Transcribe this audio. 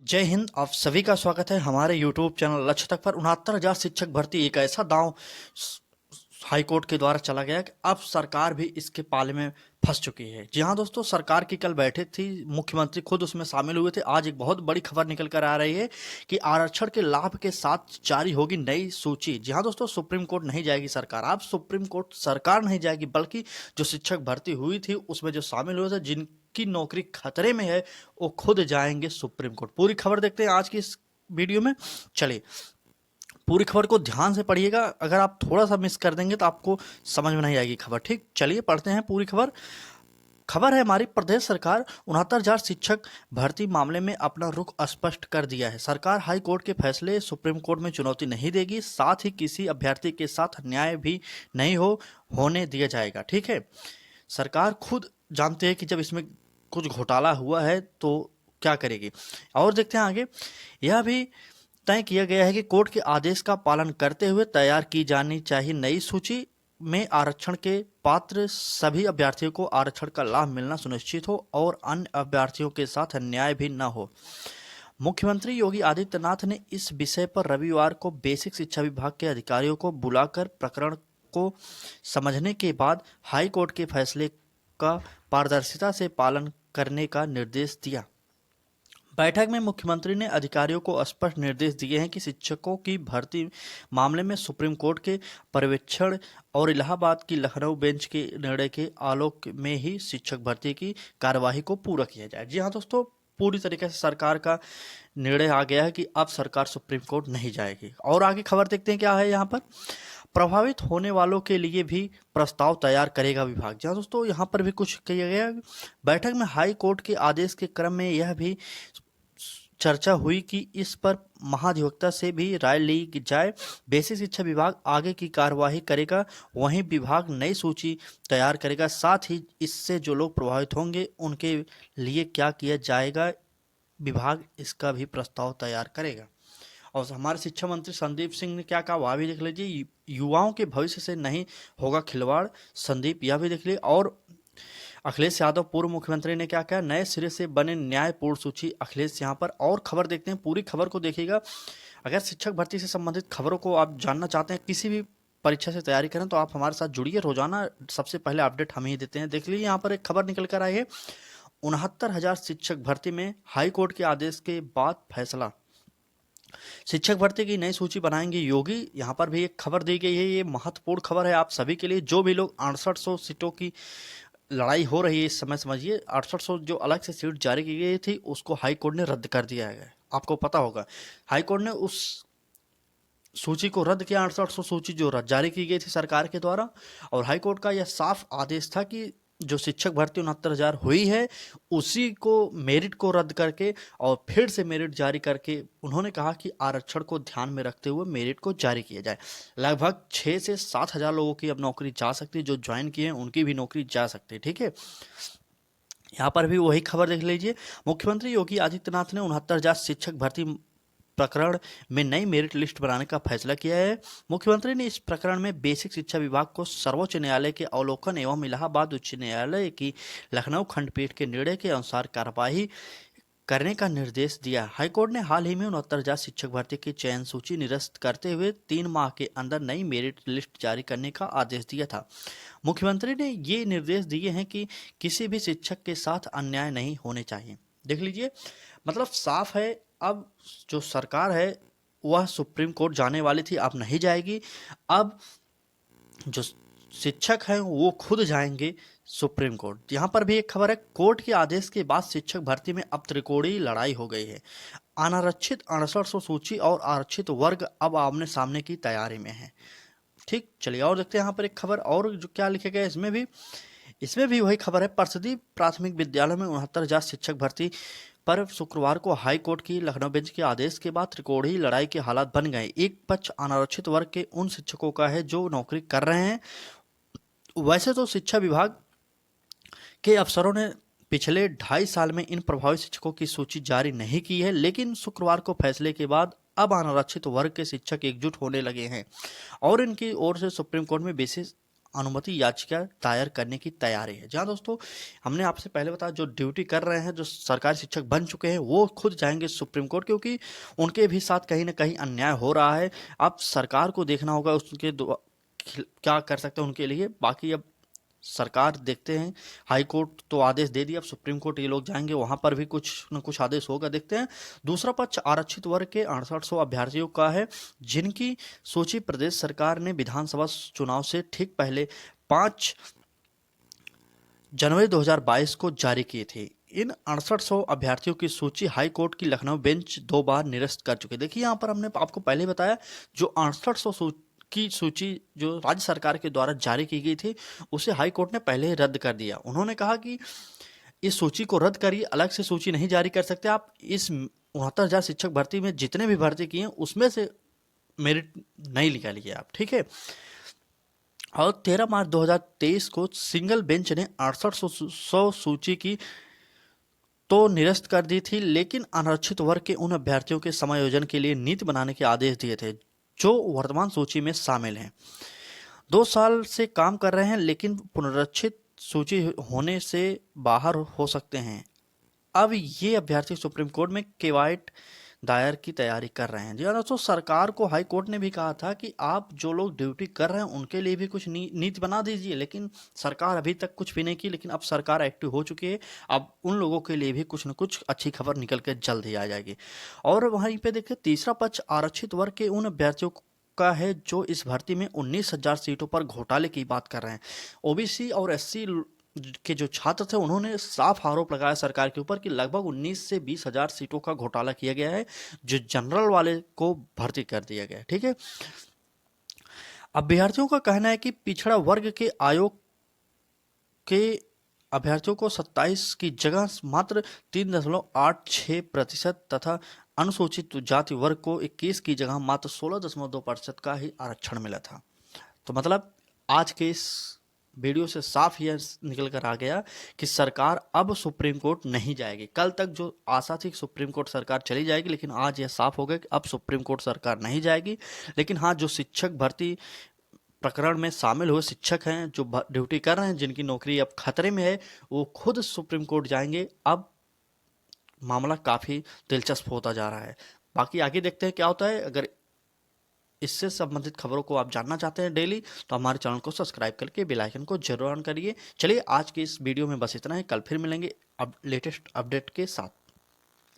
जय हिंद। आप सभी का स्वागत है हमारे YouTube चैनल लक्ष्य तक पर। 69,000 शिक्षक भर्ती एक ऐसा दांव हाई कोर्ट के द्वारा चला गया कि अब सरकार भी इसके पाले में फंस चुकी है। जी हाँ दोस्तों, सरकार की कल बैठक थी, मुख्यमंत्री खुद उसमें शामिल हुए थे। आज एक बहुत बड़ी खबर निकल कर आ रही है कि आरक्षण के लाभ के साथ जारी होगी नई सूची। जी हाँ दोस्तों, सुप्रीम कोर्ट नहीं जाएगी सरकार। अब सुप्रीम कोर्ट सरकार नहीं जाएगी, बल्कि जो शिक्षक भर्ती हुई थी उसमें जो शामिल हुए थे, जिनकी नौकरी खतरे में है, वो खुद जाएंगे सुप्रीम कोर्ट। पूरी खबर देखते हैं आज की इस वीडियो में। चलिए, पूरी खबर को ध्यान से पढ़िएगा। अगर आप थोड़ा सा मिस कर देंगे तो आपको समझ में नहीं आएगी खबर। ठीक, चलिए पढ़ते हैं पूरी खबर। खबर है हमारी, प्रदेश सरकार 69,000 शिक्षक भर्ती मामले में अपना रुख स्पष्ट कर दिया है। सरकार हाई कोर्ट के फैसले सुप्रीम कोर्ट में चुनौती नहीं देगी, साथ ही किसी अभ्यर्थी के साथ अन्याय भी नहीं होने दिया जाएगा। ठीक है, सरकार खुद जानते हैं कि जब इसमें कुछ घोटाला हुआ है तो क्या करेगी। और देखते हैं आगे। यह भी तय किया गया है कि कोर्ट के आदेश का पालन करते हुए तैयार की जानी चाहिए नई सूची में आरक्षण के पात्र सभी अभ्यर्थियों को आरक्षण का लाभ मिलना सुनिश्चित हो और अन्य अभ्यर्थियों के साथ अन्याय भी न हो। मुख्यमंत्री योगी आदित्यनाथ ने इस विषय पर रविवार को बेसिक शिक्षा विभाग के अधिकारियों को बुलाकर प्रकरण को समझने के बाद हाई कोर्ट के फैसले का पारदर्शिता से पालन करने का निर्देश दिया। बैठक में मुख्यमंत्री ने अधिकारियों को स्पष्ट निर्देश दिए हैं कि शिक्षकों की भर्ती मामले में सुप्रीम कोर्ट के पर्यवेक्षण और इलाहाबाद की लखनऊ बेंच के निर्णय के आलोक में ही शिक्षक भर्ती की कार्यवाही को पूरा किया जाए। जी हाँ दोस्तों, पूरी तरीके से सरकार का निर्णय आ गया है कि अब सरकार सुप्रीम कोर्ट नहीं जाएगी। और आगे खबर देखते हैं क्या है यहाँ पर। प्रभावित होने वालों के लिए भी प्रस्ताव तैयार करेगा विभाग। जी हाँ दोस्तों, यहाँ पर भी कुछ किया गया। बैठक में हाई कोर्ट के आदेश के क्रम में यह भी चर्चा हुई कि इस पर महाधिवक्ता से भी राय ली जाए। बेसिक शिक्षा विभाग आगे की कार्यवाही करेगा, वहीं विभाग नई सूची तैयार करेगा। साथ ही इससे जो लोग प्रभावित होंगे उनके लिए क्या किया जाएगा, विभाग इसका भी प्रस्ताव तैयार करेगा। और हमारे शिक्षा मंत्री संदीप सिंह ने क्या कहा वह भी देख लीजिए। युवाओं के भविष्य से नहीं होगा खिलवाड़, संदीप यह भी देख लीजिए। और अखिलेश यादव पूर्व मुख्यमंत्री ने क्या कहा, नए सिरे से बने न्यायपूर्ण सूची। अखिलेश यहाँ पर और खबर देखते हैं, पूरी खबर को देखिएगा। अगर शिक्षक भर्ती से संबंधित खबरों को आप जानना चाहते हैं, किसी भी परीक्षा से तैयारी करें, तो आप हमारे साथ जुड़िए। रोजाना सबसे पहले अपडेट हम ही देते हैं। देख लीजिए, यहाँ पर एक खबर निकल कर आई है। 69,000 शिक्षक भर्ती में हाई कोर्ट के आदेश के बाद फैसला। शिक्षक भर्ती की नई सूची बनाएंगे योगी। यहाँ पर भी एक खबर दी गई है, ये महत्वपूर्ण खबर है आप सभी के लिए। जो भी लोग 6800 सीटों की लड़ाई हो रही है इस समय, समझिए 6800 जो अलग से सीट जारी की गई थी उसको हाई कोर्ट ने रद्द कर दिया है। आपको पता होगा, हाई कोर्ट ने उस सूची को रद्द किया। 6800 सूची जो जारी की गई थी सरकार के द्वारा। और हाई कोर्ट का यह साफ आदेश था कि जो शिक्षक भर्ती 69,000 हुई है उसी को मेरिट को रद्द करके और फिर से मेरिट जारी करके उन्होंने कहा कि आरक्षण को ध्यान में रखते हुए मेरिट को जारी किया जाए। लगभग 6 से 7,000 लोगों की अब नौकरी जा सकती है, जो ज्वाइन किए हैं उनकी भी नौकरी जा सकती है। ठीक है, यहाँ पर भी वही खबर देख लीजिए। मुख्यमंत्री योगी आदित्यनाथ ने 69,000 शिक्षक भर्ती प्रकरण में नई मेरिट लिस्ट बनाने का फैसला किया है। मुख्यमंत्री ने इस प्रकरण में बेसिक शिक्षा विभाग को सर्वोच्च न्यायालय के अवलोकन एवं इलाहाबाद उच्च न्यायालय की लखनऊ खंडपीठ के निर्णय के अनुसार कार्यवाही करने का निर्देश दिया। हाईकोर्ट ने हाल ही में 69,000 शिक्षक भर्ती की चयन सूची निरस्त करते हुए 3 माह के अंदर नई मेरिट लिस्ट जारी करने का आदेश दिया था। मुख्यमंत्री ने ये निर्देश दिए हैं कि किसी भी शिक्षक के साथ अन्याय नहीं होने चाहिए। देख लीजिए, मतलब साफ है, अब जो सरकार है वह सुप्रीम कोर्ट जाने वाली थी, अब नहीं जाएगी। अब जो शिक्षक हैं वो खुद जाएंगे सुप्रीम कोर्ट। यहाँ पर भी एक खबर है, कोर्ट के आदेश के बाद शिक्षक भर्ती में अब त्रिकोणीय लड़ाई हो गई है। अनारक्षित 6800 सूची और आरक्षित वर्ग अब आमने सामने की तैयारी में है। ठीक, चलिए और देखते हैं यहाँ पर एक खबर और जो क्या लिखे गए इसमें भी वही खबर है। परिषदीय प्राथमिक विद्यालय में 69,000 शिक्षक भर्ती पर शुक्रवार को हाई कोर्ट की लखनऊ बेंच के आदेश के बाद त्रिकोणीय लड़ाई के हालात बन गए। एक पक्ष अनारक्षित वर्ग के उन शिक्षकों का है जो नौकरी कर रहे हैं। वैसे तो शिक्षा विभाग के अफसरों ने पिछले 2.5 साल में इन प्रभावित शिक्षकों की सूची जारी नहीं की है, लेकिन शुक्रवार को फैसले के बाद अब अनारक्षित वर्ग के शिक्षक एकजुट होने लगे हैं और इनकी ओर से सुप्रीम कोर्ट में विशेष अनुमति याचिका दायर करने की तैयारी है। जहां दोस्तों हमने आपसे पहले बताया, जो ड्यूटी कर रहे हैं, जो सरकारी शिक्षक बन चुके हैं, वो खुद जाएंगे सुप्रीम कोर्ट, क्योंकि उनके भी साथ कहीं ना कहीं अन्याय हो रहा है। अब सरकार को देखना होगा उसके क्या कर सकते हैं उनके लिए। बाकी अब सरकार देखते हैं, हाई कोर्ट तो आदेश दे दिया, अब सुप्रीम कोर्ट ये लोग जाएंगे, वहां पर भी कुछ न कुछ आदेश होगा, देखते हैं। दूसरा पक्ष आरक्षित वर्ग के 6800 अभ्यर्थियों का है, जिनकी सूची प्रदेश सरकार ने विधानसभा चुनाव से ठीक पहले 5 जनवरी 2022 को जारी किए थे। इन 6800 अभ्यर्थियों की सूची हाई कोर्ट की लखनऊ बेंच 2 बार निरस्त कर चुके। देखिए यहाँ पर हमने आपको पहले बताया, जो 6800 की सूची जो राज्य सरकार के द्वारा जारी की गई थी, उसे हाई कोर्ट ने पहले ही रद्द कर दिया। उन्होंने कहा कि इस सूची को रद्द करिए, अलग से सूची नहीं जारी कर सकते आप। इस 69,000 शिक्षक भर्ती में जितने भी भर्ती किए उसमें से मेरिट नहीं निकालिए आप, ठीक है। और 13 मार्च 2023 को सिंगल बेंच ने 6800 सूची की तो निरस्त कर दी थी, लेकिन आरक्षित वर्ग के उन अभ्यर्थियों के समायोजन के लिए नीति बनाने के आदेश दिए थे जो वर्तमान सूची में शामिल हैं। 2 साल से काम कर रहे हैं, लेकिन पुनरीक्षित सूची होने से बाहर हो सकते हैं। अब ये अभ्यर्थी सुप्रीम कोर्ट में केवाइट दायर की तैयारी कर रहे हैं। जी हाँ दोस्तों, सरकार को हाई कोर्ट ने भी कहा था कि आप जो लोग ड्यूटी कर रहे हैं उनके लिए भी कुछ नीति बना दीजिए, लेकिन सरकार अभी तक कुछ भी नहीं की। लेकिन अब सरकार एक्टिव हो चुकी है, अब उन लोगों के लिए भी कुछ न कुछ अच्छी खबर निकल के जल्द ही आ जाएगी। और वहीं पे देखिए, तीसरा पक्ष आरक्षित वर्ग के उन अभ्यर्थियों का है जो इस भर्ती में 19,000 सीटों पर घोटाले की बात कर रहे हैं। ओबीसी और एससी के जो छात्र थे, उन्होंने साफ आरोप लगाया सरकार के ऊपर कि लगभग 19 से 20,000 सीटों का घोटाला किया गया है, जो जनरल वाले को भर्ती कर दिया गया है, ठीक है। अभ्यर्थियों का कहना है कि पिछड़ा वर्ग के आयोग के अभ्यर्थियों को 27 की जगह मात्र 3.86% तथा अनुसूचित जाति वर्ग को 21 की जगह मात्र 16.2% का ही आरक्षण मिला था। तो मतलब आज के इस वीडियो से साफ यह निकल कर आ गया कि सरकार अब सुप्रीम कोर्ट नहीं जाएगी। कल तक जो आशा थी सुप्रीम कोर्ट सरकार चली जाएगी, लेकिन आज यह साफ हो गया कि अब सुप्रीम कोर्ट सरकार नहीं जाएगी। लेकिन हाँ, जो शिक्षक भर्ती प्रकरण में शामिल हुए शिक्षक हैं, जो ड्यूटी कर रहे हैं, जिनकी नौकरी अब खतरे में है, वो खुद सुप्रीम कोर्ट जाएंगे। अब मामला काफ़ी दिलचस्प होता जा रहा है। बाकी आगे देखते हैं क्या होता है। अगर इससे संबंधित खबरों को आप जानना चाहते हैं डेली, तो हमारे चैनल को सब्सक्राइब करके बेल आइकन को जरूर ऑन करिए। चलिए आज के इस वीडियो में बस इतना ही, कल फिर मिलेंगे अब लेटेस्ट अपडेट के साथ।